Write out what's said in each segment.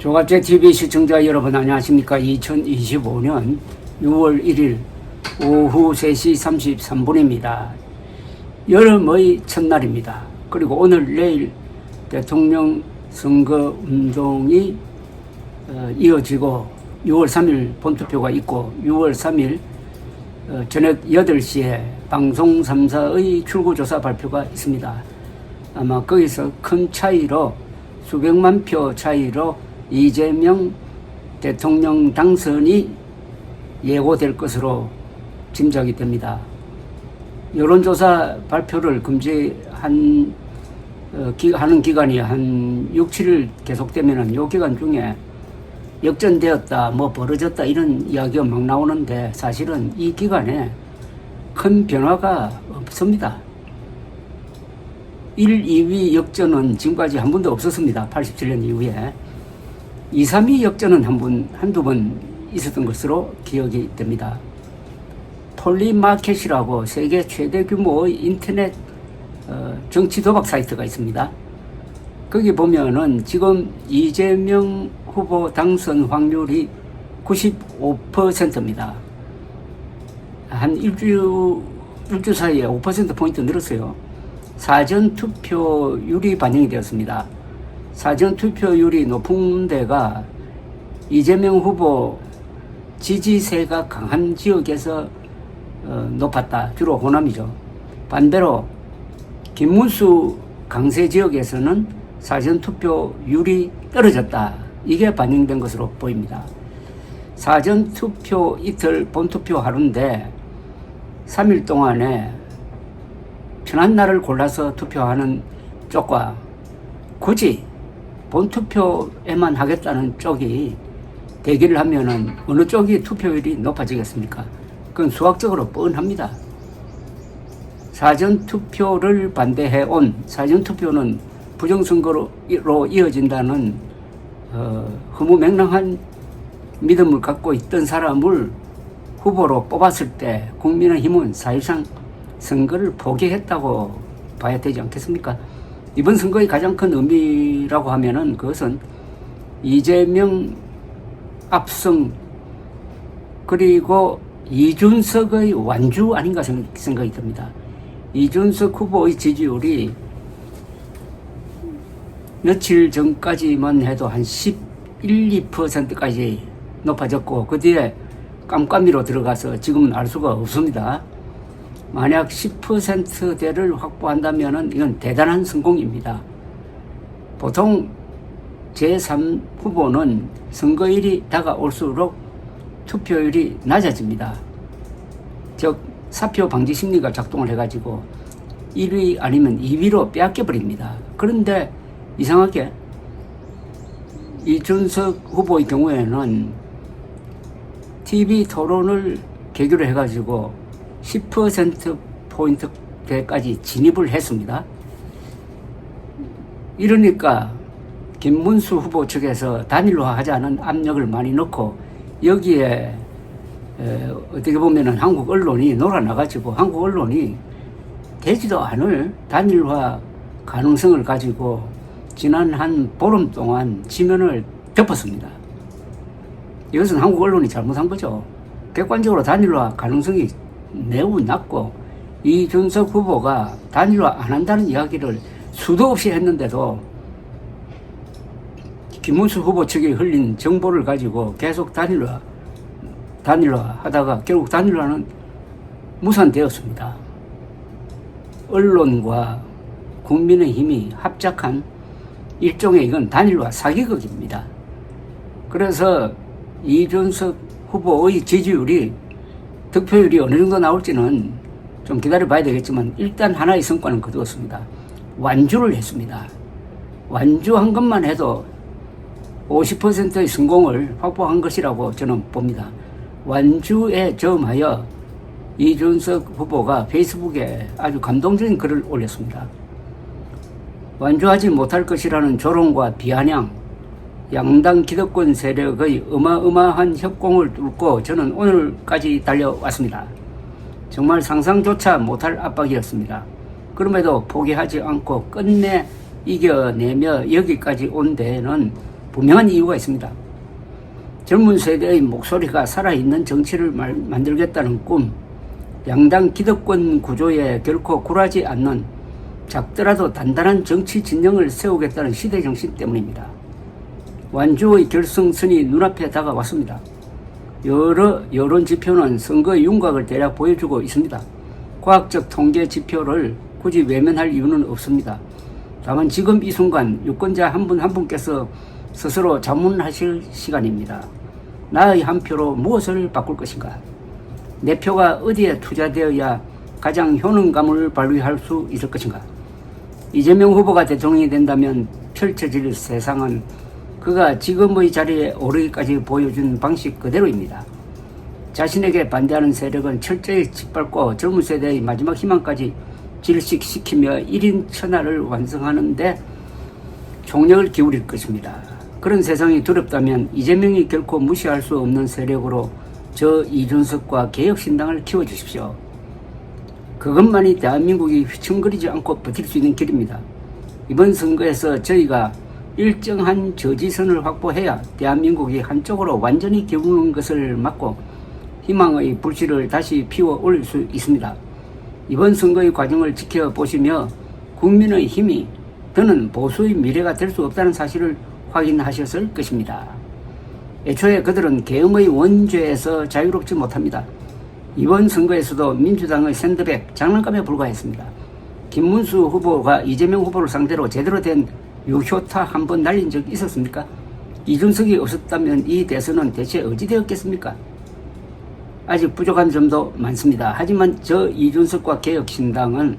조갑제TV 시청자 여러분 안녕하십니까. 2025년 6월 1일 오후 3시 33분입니다. 여름의 첫날입니다. 그리고 오늘 내일 대통령 선거 운동이 이어지고 6월 3일 본투표가 있고 6월 3일 저녁 8시에 방송 3사의 출구조사 발표가 있습니다. 아마 거기서 큰 차이로 수백만 표 차이로 이재명 대통령 당선이 예고될 것으로 짐작이 됩니다. 여론조사 발표를 금지한 하는 기간이 한 6, 7일 계속되면은 이 기간 중에 역전되었다, 뭐 벌어졌다 이런 이야기가 막 나오는데 사실은 이 기간에 큰 변화가 없습니다. 1, 2위 역전은 지금까지 한 번도 없었습니다. 87년 이후에. 2, 3위 역전은 한두 번 있었던 것으로 기억이 됩니다. 폴리마켓이라고 세계 최대 규모의 인터넷 정치 도박 사이트가 있습니다. 거기 보면은 지금 이재명 후보 당선 확률이 95%입니다. 한 일주 사이에 5%포인트 늘었어요. 사전투표율이 반영이 되었습니다. 사전투표율이 높은 데가 이재명 후보 지지세가 강한 지역에서 높았다. 주로 호남이죠. 반대로 김문수 강세 지역에서는 사전투표율이 떨어졌다. 이게 반영된 것으로 보입니다. 사전투표 이틀, 본투표 하루인데 3일 동안에 편한 날을 골라서 투표하는 쪽과 굳이 본투표에만 하겠다는 쪽이 대기를 하면은 어느 쪽이 투표율이 높아지겠습니까? 그건 수학적으로 뻔합니다. 사전투표를 반대해온, 사전투표는 부정선거로 이어진다는 허무맹랑한 믿음을 갖고 있던 사람을 후보로 뽑았을 때 국민의힘은 사실상 선거를 포기했다고 봐야 되지 않겠습니까? 이번 선거의 가장 큰 의미라고 하면은 그것은 이재명 압승 그리고 이준석의 완주 아닌가 생각이 듭니다. 이준석 후보의 지지율이 며칠 전까지만 해도 한 11, 2%까지 높아졌고 그 뒤에 깜깜이로 들어가서 지금은 알 수가 없습니다. 만약 10%대를 확보한다면 이건 대단한 성공입니다. 보통 제3 후보는 선거일이 다가올수록 투표율이 낮아집니다. 즉 사표 방지 심리가 작동을 해가지고 1위 아니면 2위로 빼앗겨버립니다. 그런데 이상하게 이준석 후보의 경우에는 TV 토론을 계기로 해가지고 10%포인트대까지 진입을 했습니다. 이러니까 김문수 후보 측에서 단일화하자는 압력을 많이 넣고 여기에 어떻게 보면은 한국 언론이 놀아나가지고 한국 언론이 되지도 않을 단일화 가능성을 가지고 지난 한 보름 동안 지면을 덮었습니다. 이것은 한국 언론이 잘못한 거죠. 객관적으로 단일화 가능성이 매우 낮고 이준석 후보가 단일화 안 한다는 이야기를 수도 없이 했는데도 김문수 후보 측이 흘린 정보를 가지고 계속 단일화 하다가 결국 단일화는 무산되었습니다. 언론과 국민의힘이 합작한 일종의 이건 단일화 사기극입니다. 그래서 이준석 후보의 지지율이 득표율이 어느 정도 나올지는 좀 기다려봐야 되겠지만 일단 하나의 성과는 거두었습니다. 완주를 했습니다. 완주한 것만 해도 50%의 성공을 확보한 것이라고 저는 봅니다. 완주에 점하여 이준석 후보가 페이스북에 아주 감동적인 글을 올렸습니다. 완주하지 못할 것이라는 조롱과 비아냥, 양당 기득권 세력의 어마어마한 협공을 뚫고 저는 오늘까지 달려왔습니다. 정말 상상조차 못할 압박이었습니다. 그럼에도 포기하지 않고 끝내 이겨내며 여기까지 온 데에는 분명한 이유가 있습니다. 젊은 세대의 목소리가 살아있는 정치를 만들겠다는 꿈, 양당 기득권 구조에 결코 굴하지 않는 작더라도 단단한 정치 진영을 세우겠다는 시대정신 때문입니다. 완주의 결승선이 눈앞에 다가왔습니다. 여러 여론 지표는 선거의 윤곽을 대략 보여주고 있습니다. 과학적 통계 지표를 굳이 외면할 이유는 없습니다. 다만 지금 이 순간 유권자 한 분 한 분께서 스스로 자문하실 시간입니다. 나의 한 표로 무엇을 바꿀 것인가? 내 표가 어디에 투자되어야 가장 효능감을 발휘할 수 있을 것인가? 이재명 후보가 대통령이 된다면 펼쳐질 세상은 그가 지금의 자리에 오르기까지 보여준 방식 그대로입니다. 자신에게 반대하는 세력은 철저히 짓밟고 젊은 세대의 마지막 희망까지 질식시키며 1인 천하를 완성하는 데 총력을 기울일 것입니다. 그런 세상이 두렵다면 이재명이 결코 무시할 수 없는 세력으로 저 이준석과 개혁신당을 키워주십시오. 그것만이 대한민국이 휘청거리지 않고 버틸 수 있는 길입니다. 이번 선거에서 저희가 일정한 저지선을 확보해야 대한민국이 한쪽으로 완전히 기우는 것을 막고 희망의 불씨를 다시 피워 올릴 수 있습니다. 이번 선거의 과정을 지켜보시며 국민의 힘이 더는 보수의 미래가 될 수 없다는 사실을 확인하셨을 것입니다. 애초에 그들은 계엄의 원죄에서 자유롭지 못합니다. 이번 선거에서도 민주당의 샌드백 장난감에 불과했습니다. 김문수 후보가 이재명 후보를 상대로 제대로 된 유효타 한 번 날린 적 있었습니까? 이준석이 없었다면 이 대선은 대체 어찌 되었겠습니까? 아직 부족한 점도 많습니다. 하지만 저 이준석과 개혁신당은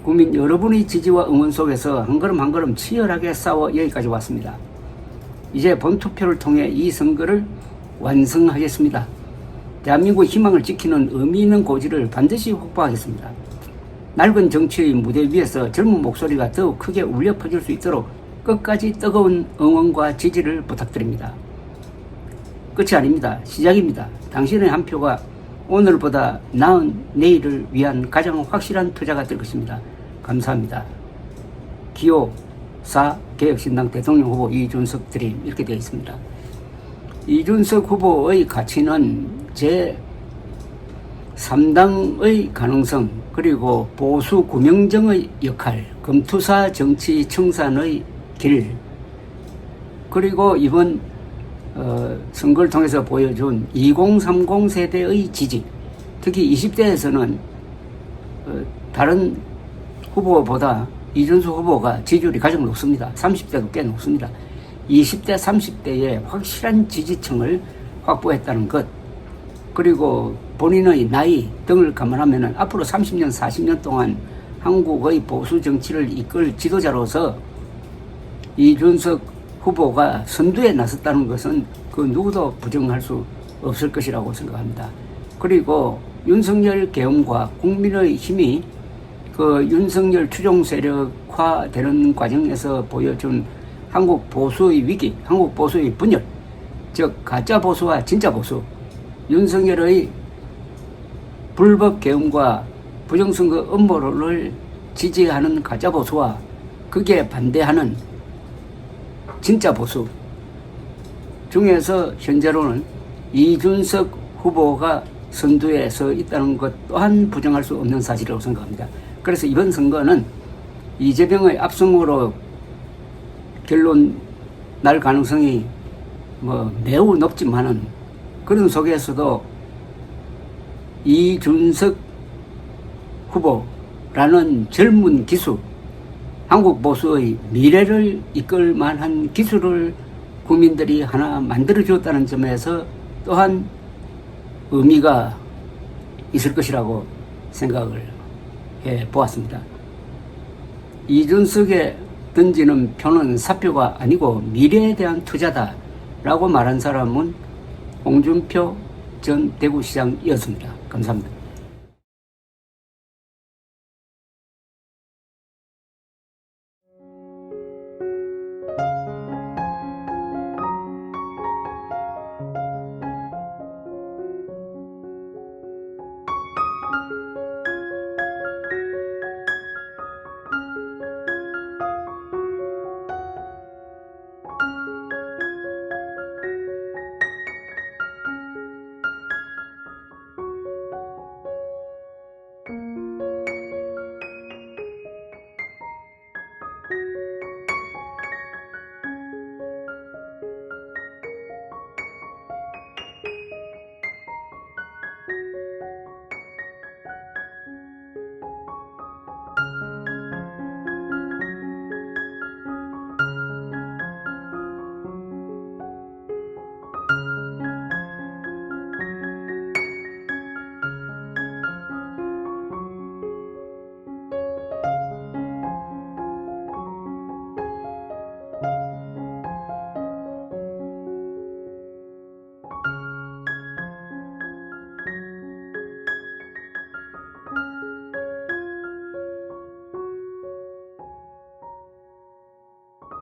국민 여러분의 지지와 응원 속에서 한 걸음 한 걸음 치열하게 싸워 여기까지 왔습니다. 이제 본투표를 통해 이 선거를 완성하겠습니다. 대한민국의 희망을 지키는 의미 있는 고지를 반드시 확보하겠습니다. 낡은 정치의 무대 위에서 젊은 목소리가 더욱 크게 울려 퍼질 수 있도록 끝까지 뜨거운 응원과 지지를 부탁드립니다. 끝이 아닙니다. 시작입니다. 당신의 한 표가 오늘보다 나은 내일을 위한 가장 확실한 투자가 될 것입니다. 감사합니다. 기호 4 개혁신당 대통령 후보 이준석 드림 이렇게 되어 있습니다. 이준석 후보의 가치는 제 3당의 가능성 그리고 보수 구명정의 역할, 검투사 정치 청산의 길 그리고 이번 선거를 통해서 보여준 2030 세대의 지지, 특히 20대에서는 다른 후보보다 이준석 후보가 지지율이 가장 높습니다. 30대도 꽤 높습니다. 20대, 30대에 확실한 지지층을 확보했다는 것, 그리고 본인의 나이 등을 감안하면 앞으로 30년, 40년 동안 한국의 보수 정치를 이끌 지도자로서 이준석 후보가 선두에 나섰다는 것은 그 누구도 부정할 수 없을 것이라고 생각합니다. 그리고 윤석열 계엄과 국민의 힘이 그 윤석열 추종 세력화되는 과정에서 보여준 한국 보수의 위기, 한국 보수의 분열, 즉 가짜 보수와 진짜 보수, 윤석열의 불법 계엄과 부정선거 음모를 지지하는 가짜 보수와 그게 반대하는 진짜 보수 중에서 현재로는 이준석 후보가 선두에 서 있다는 것 또한 부정할 수 없는 사실이라고 생각합니다. 그래서 이번 선거는 이재명의 압승으로 결론 날 가능성이 매우 높지만은 그런 속에서도 이준석 후보라는 젊은 기수, 한국 보수의 미래를 이끌 만한 기술을 국민들이 하나 만들어 주었다는 점에서 또한 의미가 있을 것이라고 생각을 해 보았습니다. 이준석에 던지는 표는 사표가 아니고 미래에 대한 투자다라고 말한 사람은 홍준표 전 대구시장이었습니다. 감사합니다.